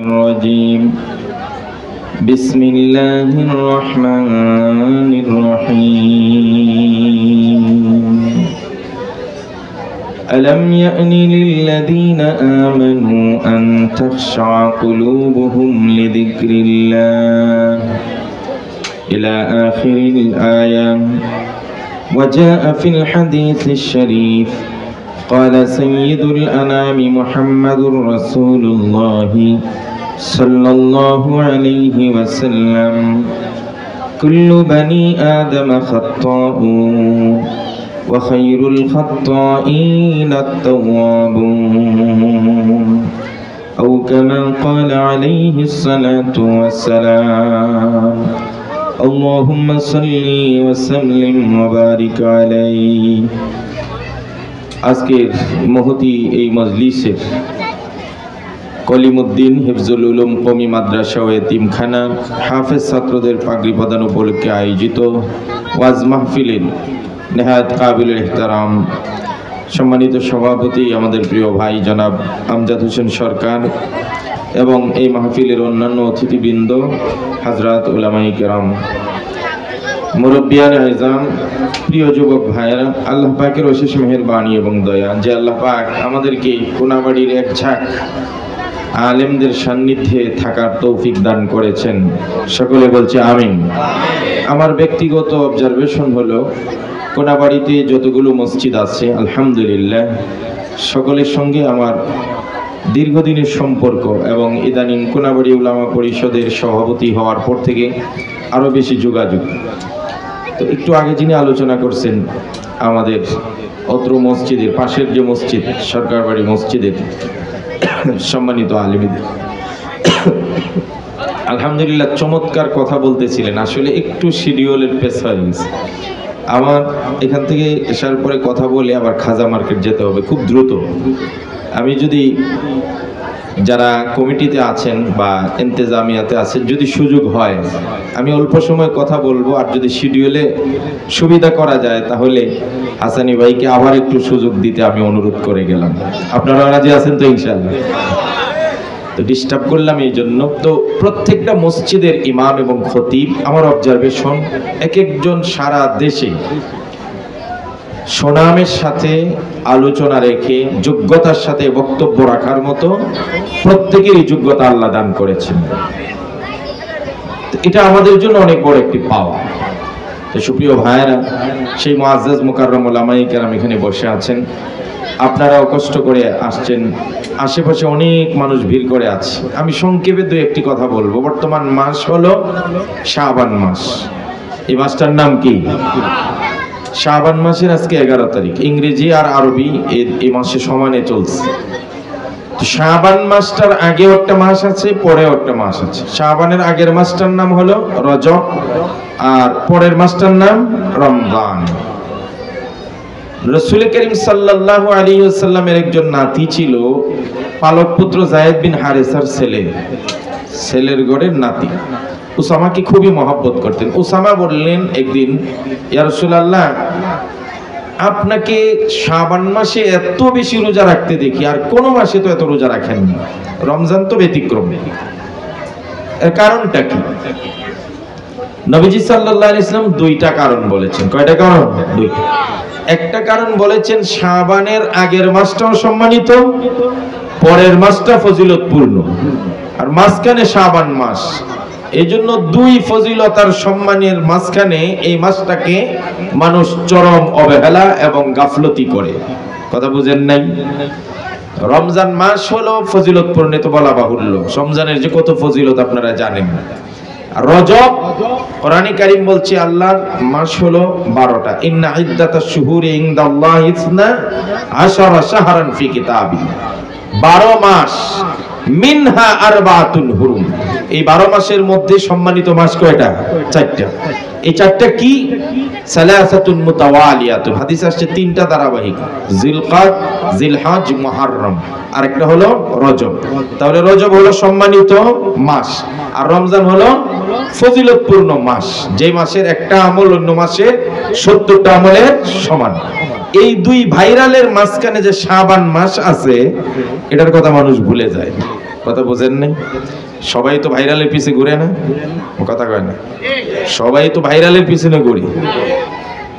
الرجيم بسم الله الرحمن الرحيم ألم يأن للذين آمنوا أن تخشع قلوبهم لذكر الله إلى آخر الآية. وجاء في الحديث الشريف قال سيد الأنام محمد رسول الله صلى الله عليه وسلم كل بني آدم خطاؤون وخير الخطائين التوابون أو كما قال عليه الصلاة والسلام اللهم صل وسلم وبارك عليه. আজকের মহতি এই মজলিসের কলিমউদ্দিন হিফজুল উলুম কওমি মাদ্রাসা ও এতিমখানা হাফেজ ছাত্রদের পাগড়ি প্রদান উপলক্ষে আয়োজিত ওয়াজ মাহফিলের নেহায়েত কাবিল ইহতারাম সম্মানিত সভাপতি আমাদের প্রিয় ভাই জনাব আমজাদ হোসেন সরকার এবং এই মাহফিলের অন্যান্য অতিথিবৃন্দ হযরত উলামায়ে কেরাম মুরব্বিয়ান আযম প্রিয় যুবক ভাইরা, আল্লাহ পাকের অশেষ মেহেরবানি এবং দয়া যে আল্লাহ পাক আমাদেরকে কোনাবাড়ির এক ঝাঁক আলেমদের সান্নিধ্যে থাকার তৌফিক দান করেছেন। সকলে বলছে আমিন। আমার ব্যক্তিগত অবজারভেশন হলো কোনাবাড়িতে যতগুলো মসজিদ আছে আলহামদুলিল্লাহ সকলের সঙ্গে আমার দীর্ঘদিনের সম্পর্ক এবং ইদানিং কোনাবাড়ি উলামা পরিষদের সভাপতি হওয়ার পর থেকে আরও বেশি যোগাযোগ। তো একটু আগে যিনি আলোচনা করছেন আমাদের অত্র মসজিদের পাশের যে মসজিদ সরকার বাড়ি মসজিদের সম্মানিত আলেমীদের আলহামদুলিল্লাহ চমৎকার কথা বলতেছিলেন। আসলে একটু শিডিউলের পেছ হয়ে গেছে আমার, এখান থেকে আসার পরে কথা বলে আবার খাজা মার্কেট যেতে হবে খুব দ্রুত। আমি যদি যারা কমিটিতে আছেন বা ইন্তেজামিয়াতে আছেন যদি সুযোগ হয় আমি অল্প সময় কথা বলবো, আর যদি শিডিউলে সুবিধা করা যায় তাহলে হাসানি ভাইকে আবার একটু সুযোগ দিতে আমি অনুরোধ করে গেলাম। আপনারা রাজি আছেন তো ইনশাআল্লাহ? তো ডিস্টার্ব করলাম এই জন্য। তো প্রত্যেকটা মসজিদের ইমাম এবং খতিব আমার অবজারভেশন এক একজন সারা দেশে সুনামের সাথে আলোচনা রেখে যোগ্যতার সাথে বক্তব্য রাখার মতো প্রত্যেকেরই যোগ্যতা আল্লাহ দান করেছেন। এটা আমাদের জন্য অনেক বড় একটি পাওয়া। তো সুপ্রিয় ভাইয়েরা, সেই মুআজ্জাজ মুকাররম উলামায়ে কেরাম এখানে বসে আছেন, আপনারাও কষ্ট করে আসছেন, আশেপাশে অনেক মানুষ ভিড় করে আছে। আমি সংক্ষেপে দু একটি কথা বলবো। বর্তমান মাস হলো শাবান মাস। এই মাসটার নাম কি? শাবান মাসের আজকে 11 তারিখ। ইংরেজি আর আরবি এই মাসে সমানে চলছে। তো শাবান মাসটার আগে একটা মাস আছে, পরে একটা মাস আছে। শাবানের আগের মাসটার নাম হলো রজব আর পরের মাসটার নাম রমজান। রাসূল করিম সাল্লাল্লাহু আলাইহি ওয়াসাল্লামের একজন নাতি ছিল, পালক পুত্র যায়েদ বিন হারেসার ছেলের ঘরের নাতি। উসামাকে খুবই মহব্বত করতেন। উসামা বললেন একদিন, ইয়া রাসূলুল্লাহ, আপনাকে শাবান মাসে এত বেশি রোজা রাখতে দেখি, আর কোন মাসে তো এত রোজা রাখেন না, রমজান তো ব্যতিক্রম। এর কারণটা কি? নবীজি সাল্লাল্লাহু আলাইহি ওয়াসাল্লাম দুইটা কারণ বলেছেন। কয়টা কারণ? দুইটা। একটা কারণ বলেছেন শাবানের আগের মাসটাও সম্মানিত, পরের মাসটা ফজিলতপূর্ণ, আর মাঝখানে শাবান মাস। এজন্য দুই ফজিলতার সম্মানের মাঝখানে এই মাসটাকে মানুষ চরম অবহেলা এবং গাফলতি করে। কথা বুঝেন নাই? রমজান মাস হলো ফজিলতপূর্ণ, তো বলা বাহুল্য। রমজানের যে কত ফজিলত আপনারা জানেন। রজব কোরআনে কারীম বলছে আল্লাহর মাস হলো 12টা। ইন্না ইদ্দাতাশ শুহুরি ইনদাল্লাহি 12 শাহরান ফি কিতাবিল্লাহ। 12 মাস, মিনহা আরবাতুন হুরুম। এই 12 মাসের মধ্যে সম্মানিত মাস কয়টা? 4টা। এই 4টা কি? সালাসাতুন মুতাওয়ালিয়াতুন। হাদিস আসছে 3টা ধারাবাহিক, জিলকাদ, জিলহজ, মুহররম, আর একটা হলো রজব। তাহলে রজব হলো সম্মানিত মাস, আর রমজান হলো ফজিলতপূর্ণ মাস, যে মাসের একটা আমল অন্য মাসের 70টা আমলের সমান। এই দুই ভাইরালের মাঝখানে যে শাবান মাস আছে, এটার কথা মানুষ ভুলে যায়। কথা বোঝেন নাই? সবাই তো ভাইরালের পিছে ঘুরে না, কথা কয় না, সবাই তো ভাইরালের পিছনে ঘুরি।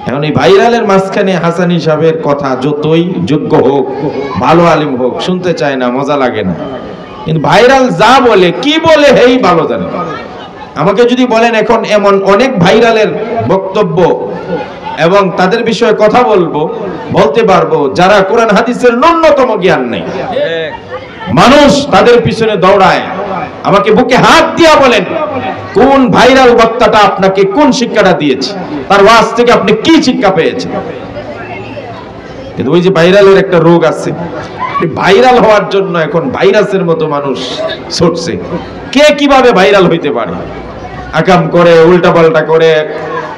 এখন এই ভাইরালের মাঝখানে হাসানী সাহেবের কথা যতই যোগ্য হোক, ভালো আলিম হোক, শুনতে চায় না, মজা লাগে না। কিন্তু ভাইরাল যা বলে, কি বলে হেই ভালো জানে। আমাকে যদি বলেন এখন এমন অনেক ভাইরালের বক্তব্য এবং তাদের বিষয়ে কথা বলতে পারবো যারা কোরআন হাদিসের ন্যূনতম জ্ঞান নেই, মানুষ তাদের পিছনে দৌড়ায়। আমাকে বুকে হাত দিয়া বলেন কোন ভাইরাল বক্তাটা আপনাকে কোন শিক্ষাটা দিয়েছে, তার ওয়াজ থেকে আপনি কি শিক্ষা পেয়েছেন। কিন্তু ওই যে ভাইরালের একটা রোগ আছে, ভাইরাল হওয়ার জন্য এখন ভাইরাসের মতো মানুষ ছুটছে। কে কিভাবে ভাইরাল হইতে পারে, আকাম করে, উল্টা পাল্টা করে,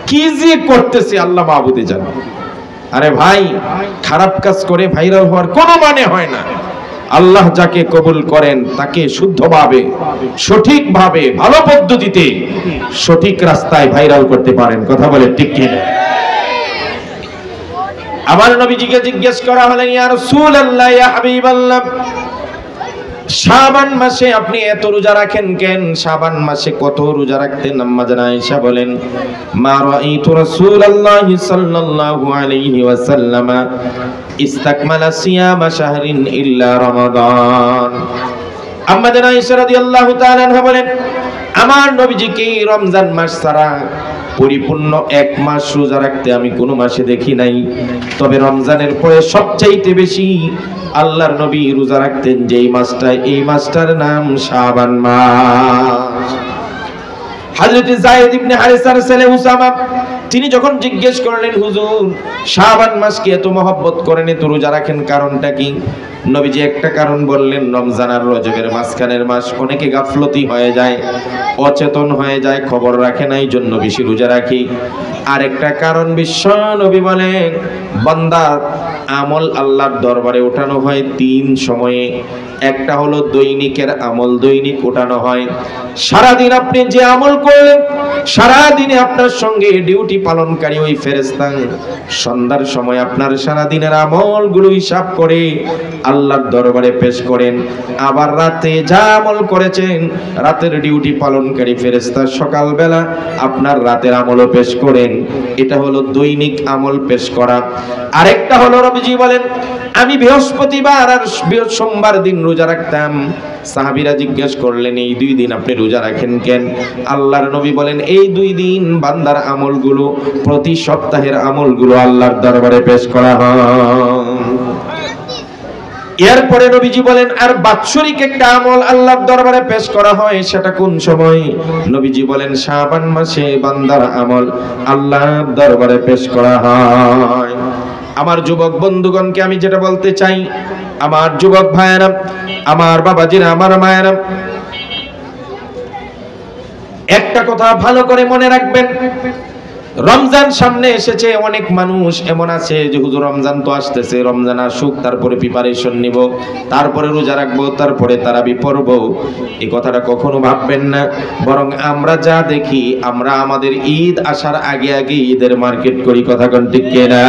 কি যে করতেছে আল্লাহ মাহবুদে জানে। আরে ভাই, খারাপ কাজ করে ভাইরাল হওয়ার কোনো মানে হয় না। আল্লাহ যাকে কবুল করেন তাকে শুদ্ধভাবে, সঠিকভাবে, ভালো পদ্ধতিতে, সঠিক রাস্তায় ভাইরাল করতে পারেন। কথা বলে ঠিক কিনা? আমার নবীজিকে জিজ্ঞেস করা হলেন, ইয়া রাসূলুল্লাহ, ইয়া হাবিবাল্লাহ, শাবান মাসে আপনি এত রোজা রাখেন কেন? শাবান মাসে কত রোজা রাখতেন? আম্মা জান আয়েশা বলেন, মা রাআইতু রাসূলুল্লাহ সাল্লাল্লাহু আলাইহি ওয়াসাল্লাম ইস্তাকমালা সিয়ামা শাহরিন ইল্লা রমাদান। আম্মা জান আয়েশা রাদিয়াল্লাহু তাআলা আনহা বলেন, আমার নবীজিকে রমজান মাস ছাড়া পরিপূর্ণ এক মাস রোজা রাখতে আমি কোনো মাসে দেখি নাই। তবে রমজানের পরে সবচাইতে বেশি আল্লাহর নবী রোজা রাখতেন যেই মাসটা, এই মাসটার নাম শাবান মাস। হযরত যায়েদ ইবনে হারিসার ছেলে উসামা, তিনি যখন জিজ্ঞেস করলেন, হুজুর শাবান মাসকে এত মহব্বত করেন, এত রোজা রাখেন, কারণটা কি? নবীজি একটা কারণ বললেন, রমজান আর রজবের মাঝখানের মাস, অনেকে গাফলতি হয়ে যায়, অচেতন হয়ে যায়, খবর রাখে না, এই জন্য বেশি রোজা রাখি। আরেকটা কারণ বিশ্ব নবী বলেন, বান্দার আমল আল্লাহর দরবারে ওঠানো হয় তিন সময়ে। একটা হলো দৈনিকের আমল, দৈনিক ওঠানো হয়। সারাদিন আপনি যে আমল করলেন, সারাদিনে আপনার সঙ্গে ডিউটি পালনকারী ওই ফেরেশতা সন্ধ্যার সময় আপনার সারাদিনের আমলগুলো হিসাব করে আল্লাহর দরবারে পেশ করেন। আবার রাতে যা আমল করেছেন, রাতের ডিউটি পালনকারী ফেরেশতা সকালবেলা আপনার রাতের আমলও পেশ করেন। এটা হলো দৈনিক আমল পেশ করা। আরেকটা হলো নবীজি বলেন, আমি বৃহস্পতিবার আর সোমবার দিন রোজা রাখতাম। সাহাবীরা জিজ্ঞেস করলেন, এই দুই দিন আপনি রোজা রাখেন কেন? আল্লাহর নবী বলেন, এই দুই দিন বান্দার আমলগুলো, প্রতি সপ্তাহের আমলগুলো আল্লাহর দরবারে পেশ করা হয়। এরপরে নবীজি বলেন, আর বাৎসরিক একটা আমল আল্লাহর দরবারে পেশ করা হয়, সেটা কোন সময়? নবীজি বলেন, শাবান মাসে বান্দার আমল আল্লাহর দরবারে পেশ করা হয়। আমার যুবক বন্ধুগণকে আমি যেটা বলতে চাই, আমার যুবক ভাইয়েরা, আমার বাবাজিরা, আমার মায়েরা, একটা কথা ভালো করে মনে রাখবেন, রমজান সামনে এসেছে। অনেক মানুষ এমন আছে যে হুজুর রমজান তো আসতেছে, রমজান আসুক, তারপরে প্রিপারেশন নিব, তারপরে রোজা রাখবো, তারপরে তারাবি পড়বো। এই কথাটা কখনো ভাববেন না। বরং আমরা যা দেখি, আমরা আমাদের ঈদ আসার আগে আগে ঈদের মার্কেট করি। কথা কোন ঠিক কিনা?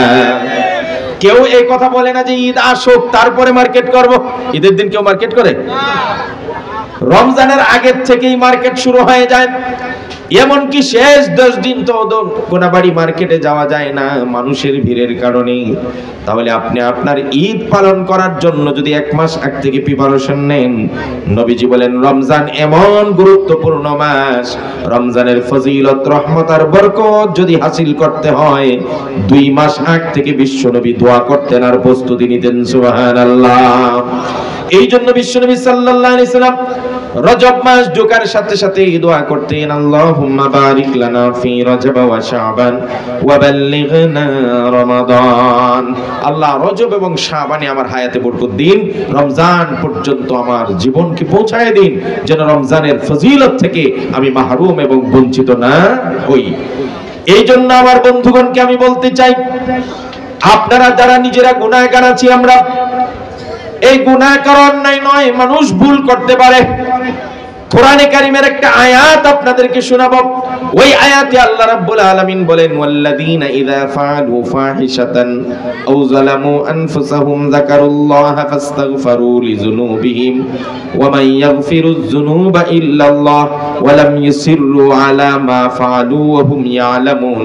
কেউ এই কথা বলে না যে ঈদ আসুক তারপরে মার্কেট করব। ঈদের দিন কেউ মার্কেট করে? রমজানের আগের থেকেই মার্কেট শুরু হয়ে যায়। এমনকি শেষ 10 দিন তো কোনাবাড়ি মার্কেটে যাওয়া যায় না মানুষের ভিড়ের কারণে। তাহলে আপনি আপনার ঈদ পালন করার জন্য যদি 1 মাস আগ থেকে প্রিপারেশন নেন, নবীজি বলেন রমজান এমন গুরুত্বপূর্ণ মাস, রমজানের ফজিলত, রহমত আর বরকত যদি হাসিল করতে হয় 2 মাস আগ থেকে বিশ্বনবী দোয়া করতেন আর প্রস্তুতি নিতেন। সুবহানাল্লাহ। এই জন্য বিশ্বনবী সাল্লাল্লাহু আলাইহি সাল্লাম রজব মাস ঢোকার সাথে সাথে দোয়া করতেন, আল্লাহুম্মা বারিক লানা ফি রজব ওয়া শাবান ওয়া বাল্লিগনা রমাদান। আল্লাহ রজব এবং শাবানে আমার হায়াতে বরকত দিন, রমজান পর্যন্ত আমার জীবনকে পৌঁছায় দিন, যেন রমজানের ফজিলত থেকে আমি মাহরুম এবং বঞ্চিত না হই। এই জন্য আমার বন্ধুগণকে আমি বলতে চাই, আপনারা যারা নিজেরা গুনাহগার আছি, আমরা এই গুনাহ করার অন্যায় নয়, মানুষ ভুল করতে পারে। কোরআনে কারীমের একটা আয়াত আপনাদেরকে শোনাবো। ওই আয়াতে আল্লাহ রাব্বুল আলামিন বলেন, ওয়াল্লাযীনা ইযা ফাআলু ফাহিশাতান আও যালামু আনফুসাহুম যাকারুল্লাহা ফাস্তাগফারু লিযুনুবিহিম ওয়া মান ইয়াগফিরুয যুনুবা ইল্লাল্লাহ ওয়া লাম ইউসিররু আলা মা ফাআলু ওয়া হুম ইয়ালামুন।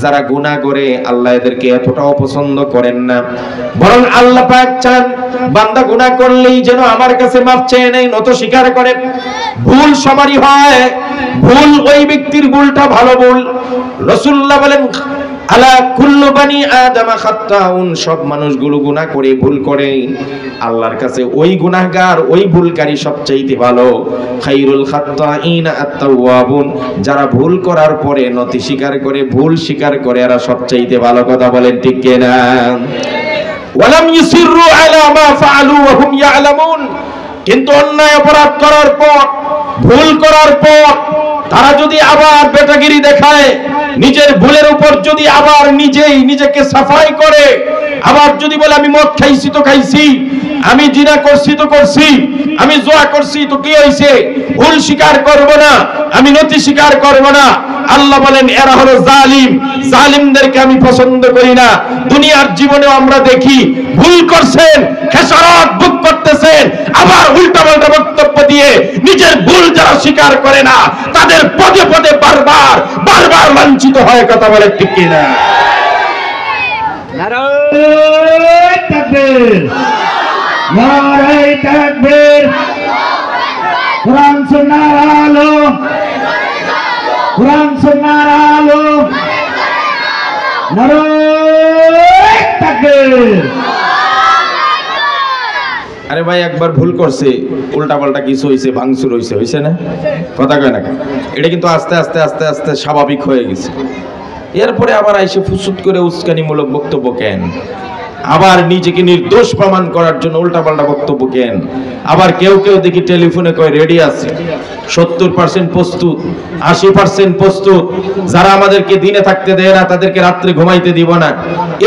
যারা গুনাহ করে আল্লাহ এদেরকে এতটাও পছন্দ করেন না, বরং আল্লাহ পাক চান বান্দা গুনাহ করলেই যেন আমার কাছে মাফ চেয়ে নেয়, নত স্বীকার করে। ভুল সবারই হয়, ভুল ওই ব্যক্তির ভুলটা ভালো ভুল। রাসূলুল্লাহ বলেন, আলা কুল্লু বানি আদম খাত্তাউন, সব মানুষগুলো গুনাহ করে, ভুল করে। আল্লাহর কাছে ওই গুনাহগার, ওই ভুলকারী সবচেয়ে ভালো। খায়রুল খাত্তাইনা আত-তাওয়াবুন, যারা ভুল করার পরে নতি স্বীকার করে, ভুল স্বীকার করে, এরা সবচেয়ে ভালো। কথা বলেন ঠিক কি না? ওয়ালাম ইউসিররু আলা মা ফাআলু ওয়া হুম ইয়ালামুন, কিন্তু অন্যায় অপরাধ করার পর, ভুল করার পর তারা যদি আবার বেটাগিরি দেখায়, নিজের ভুলের উপর যদি আবার নিজেকে সাফাই করে, আবার যদি বলে আমি মদ খাইছি তো খাইছি, আমি জিনা করছি তো করছি, আমি জুয়া করছি তো কি হইছে, ভুল স্বীকার করব না, আমি নতি স্বীকার করব না, আল্লাহ বলেন এরা হলো জালিম। জালিমদেরকে আমি পছন্দ করি না। দুনিয়ার জীবনেও আমরা দেখি ভুল করছেন, খেসারত ভোগ করতেছেন, আবার উল্টাপাল্টা বক্তব্য দিয়ে নিজের ভুল যারা স্বীকার করে না তাদের পদে পদে বারবার লাঞ্ছিত হয়। কথা বলে ঠিক কিনা? নারায়ে তাকবীর, নারায়ে তাকবীর। কোরআন সুন্নাহর আলো, কোরআন সুন্নাহর আলো, নারায়ে তাকবীর। আরে ভাই, একবার ভুল করছে, উল্টাপাল্টা কিছু হইছে, ভাঙচুর হইছে না? কথা কয় না? এটা কিন্তু আস্তে আস্তে আস্তে আস্তে স্বাভাবিক হয়ে গেছে। এরপরে আবার আইসে ফুসুত করে উস্কানিমূলক বক্তব্য কেন? আবার নিজেকে নির্দোষ প্রমাণ করার জন্য উল্টাপাল্টা বক্তব্য কেন? আবার কেউ দেখি টেলিফোনে কয় রেডি আছে, 70% প্রস্তুত, 80% প্রস্তুত, যারা আমাদেরকে দিনে থাকতে দেয় না তাদেরকে রাত্রে ঘুমাইতে দিব না।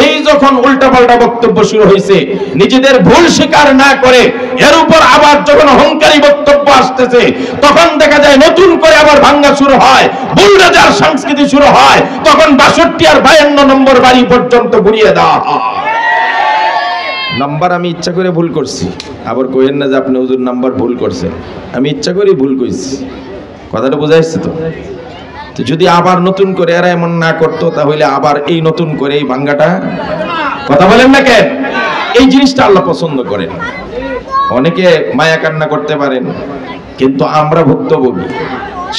এই যখন উল্টাপাল্টা বক্তব্য শুরু হয়েছে, নিজেদের ভুল স্বীকার না করে এর উপর আবার যখন অহংকারী বক্তব্য আসতেছে, তখন দেখা যায় নতুন করে আবার ভাঙ্গা শুরু হয়, বুলডোজার সংস্কৃতি শুরু হয়, তখন 62 আর 52 নম্বর বাড়ি পর্যন্ত ঘুরিয়ে দেওয়া হয়। নাম্বার আমি ইচ্ছা করে ভুল করছি, আবার কইেন না যে আপনি হুজুর নাম্বার ভুল করছেন। আমি ইচ্ছা করেই ভুল কইছি। কথাটা বোঝা যাচ্ছে তো? তো যদি আবার নতুন করে এরা এমন না করতো, তাহলে আবার এই নতুন করে এই ভাঙ্গাটা, কথা বলেন না কেন? এই জিনিসটা আল্লাহ পছন্দ করেন। অনেকে মায়া কান্না করতে পারেন, কিন্তু আমরা ভুক্তভোগী,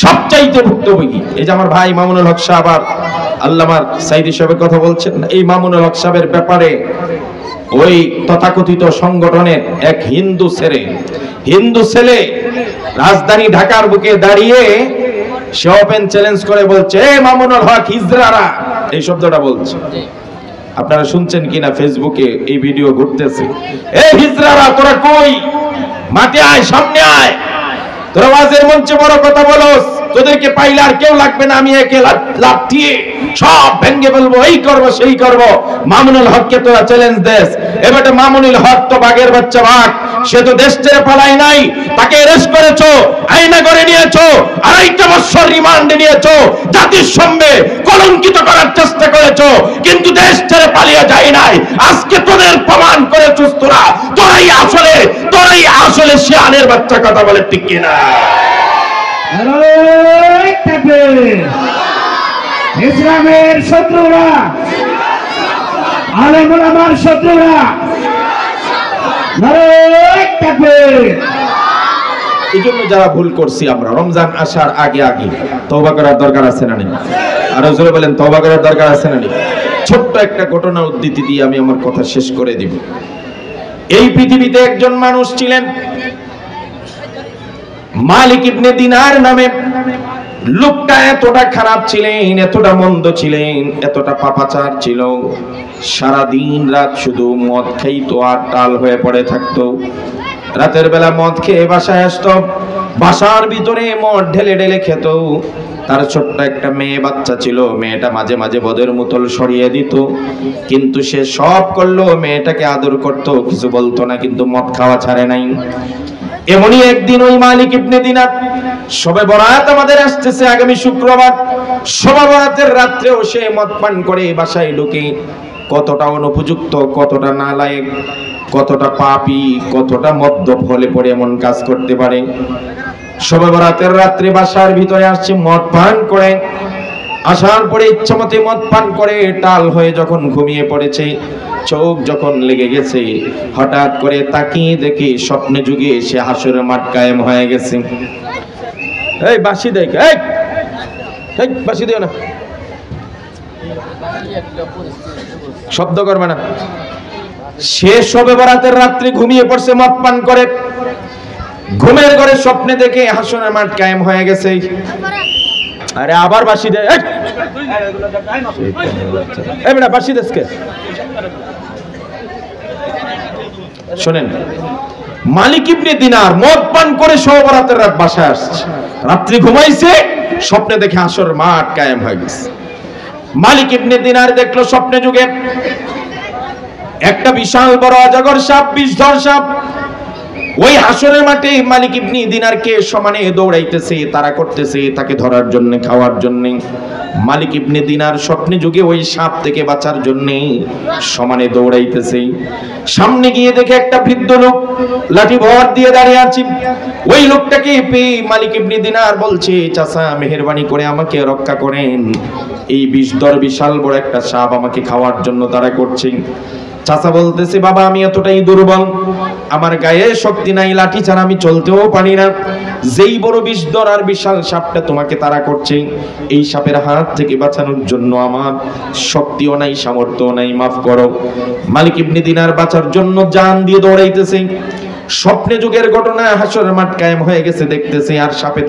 সবচাইতে ভুক্তভোগী। এই যে আমার ভাই মামুনুল হক সাহেব আর আল্লামার সাইদি সাহেবের কথা বলছেন, এই মামুনুল হক সাহেবের ব্যাপারে ওই তথাকথিত সংগঠনের এক হিন্দু ছেলে রাজধানী ঢাকার বুকে দাঁড়িয়ে সে ওপেন চ্যালেঞ্জ করে বলছে, এ মামুনুল হক হিজড়ারা, এই শব্দটা বলছে। আপনারা শুনছেন কিনা ফেসবুকে এই ভিডিও ঘুরতেছে। এ হিজড়ারা, তোরা কই? মাঠে আয়, সামনে আয়, তোরা ওয়াজের মঞ্চে বড় কথা বলস, তোদেরকে পাইলে আর কেউ লাগবে না, আমি একে লাঠিয়ে সব ভেঙে ফেলবো, এই করবো সেই করবো। মামুনুল হককে তোরা চ্যালেঞ্জ দেস। এবারে মামুনুল হক তো বাঘের বাচ্চা বাঘ, সে তো দেশ ছেড়ে পালাই নাই, তাকে অ্যারেস্ট করেছো, আয়না করে নিয়েছো, 2.5 বছর রিমান্ডে নিয়েছো, জাতির সামনে কলঙ্কিত করার চেষ্টা করেছো, কিন্তু দেশ ছেড়ে পালিয়ে যায় নাই। আজকে তোদের প্রমাণ করেছিস তোরাই আসলে শিয়ালের বাচ্চা। কথা বলে ঠিক কিনা? ইসলামের শত্রুরা, আলেম ওলামার শত্রুরা, এই জন্য যারা ভুল করছি আমরা, রমজান আসার আগে তওবা করার দরকার আছে না নেই? আর জোরে বলেন, তওবা করার দরকার আছে না নেই? ছোট্ট একটা ঘটনা উদ্ধৃতি দিয়ে আমি আমার কথা শেষ করে দিব। এই পৃথিবীতে একজন মানুষ ছিলেন, মালিক ইবনে দিনার নামে। লোকটা এতটা খারাপ ছিলেন, এতটা মন্দ ছিলেন, এতটা পাপাচার ছিল, সারা দিন রাত শুধু মদ খাইতো আর টাল হয়ে পড়ে থাকতো। রাতের বেলা মদ খেয়ে বাসায় আসতো, বাসার ভিতরে মদ ঢেলে ঢেলে খেত। তার ছোট্ট একটা মেয়ে বাচ্চা ছিল, মেয়েটা মাঝে মাঝে বদের বোতল সরিয়ে দিত, কিন্তু সে সব করলো, মেয়েটাকে আদর করত, কিছু বলতো না, কিন্তু মদ খাওয়া ছাড়ে নাই। এমনই একদিন ওই মালিক ইবনে দিনার, শবে বরাত আমাদের আসতেছে আগামী শুক্রবার, শবে বরাতের রাত্রেও সে মদ পান করে বাসায় ঢুকে। কতটা অনুপযুক্ত, কতটা নালায়েক, কতটা পাপী, কতটা মদ্যপ হলে পরে এমন কাজ করতে পারে। শবে বরাতের রাত্রে বাসার ভিতরে আসছে, মদ পান করে, আসার পরে ইচ্ছামতে মদ পান করে টাল হয়ে যখন ঘুমিয়ে পড়েছে, চোখ যখন লেগে গেছে, হঠাৎ করে তাকিয়ে দেখে স্বপ্নে যুগে সে হাসরের মাঠ কায়েম হয়ে গেছে। এই বাঁশি দেখ, এই বাঁশি দিও না, শব্দ করবে না। সে শবে বরাতের রাত্রে ঘুমিয়ে পড়ছে মদ পান করে, ঘুমের ঘরে স্বপ্নে দেখে হাসরের মাঠ কায়েম হয়ে গেছে। আরে আবার বাঁশি দে, এই বেটা বাঁশি দেশকে। শোনেন, মালিক ইবনে দিনার মদ পান করে শবে বরাতের রাত বাসায় আসছে, রাত্রি ঘুমাইছে, স্বপ্নে দেখে হাসরের মাঠ কায়েম হয়ে গেছে। মালিক ইবনে দিনার দেখলো স্বপ্নে যুগে একটা বিশাল বড় অজগর সাপ, বিষধর সাপ ওই হাসরের মাঠে মালিক ইবনে দিনারকে সমানে দৌড়াইতেছে, তারা করতেছে তাকে ধরার জন্য, খাওয়ার জন্য। মালিক ইবনে দিনার স্বপ্নে যুগে ওই সাপ থেকে বাঁচার জন্য সমানে দৌড়াইতেছে। সামনে গিয়ে দেখে একটা বৃদ্ধ লোক লাঠি ভর দিয়ে দাঁড়িয়ে আছে। ওই লোকটাকে পেয়ে মালিক ইবনে দিনার বলছে, চাচা মেহেরবানি করে আমাকে রক্ষা করেন, এই বিষধর বিশাল বড় একটা সাপ আমাকে খাওয়ার জন্য তারা করছে। চাচা বলতেছে, বাবা আমি এতটাই দুর্বল, আমার গায়ে শক্তি নাই, লাঠি ছাড়া আমি চলতেও পারি না। যেই বড় বিষধর আর বিশাল সাপটা তোমাকে তাড়া করছে, এই সাপের হাত থেকে বাঁচানোর জন্য আমার শক্তিও নাই, সামর্থ্য নাই, মাফ করো। মালিক ইবনে দিনার বাঁচার জন্য জান দিয়ে দৌড়াইতেছে। স্বপ্নে যুগের ঘটনা, হাসরের মাঠ কায়েম হয়ে গেছে, দেখতেছে আর সাপে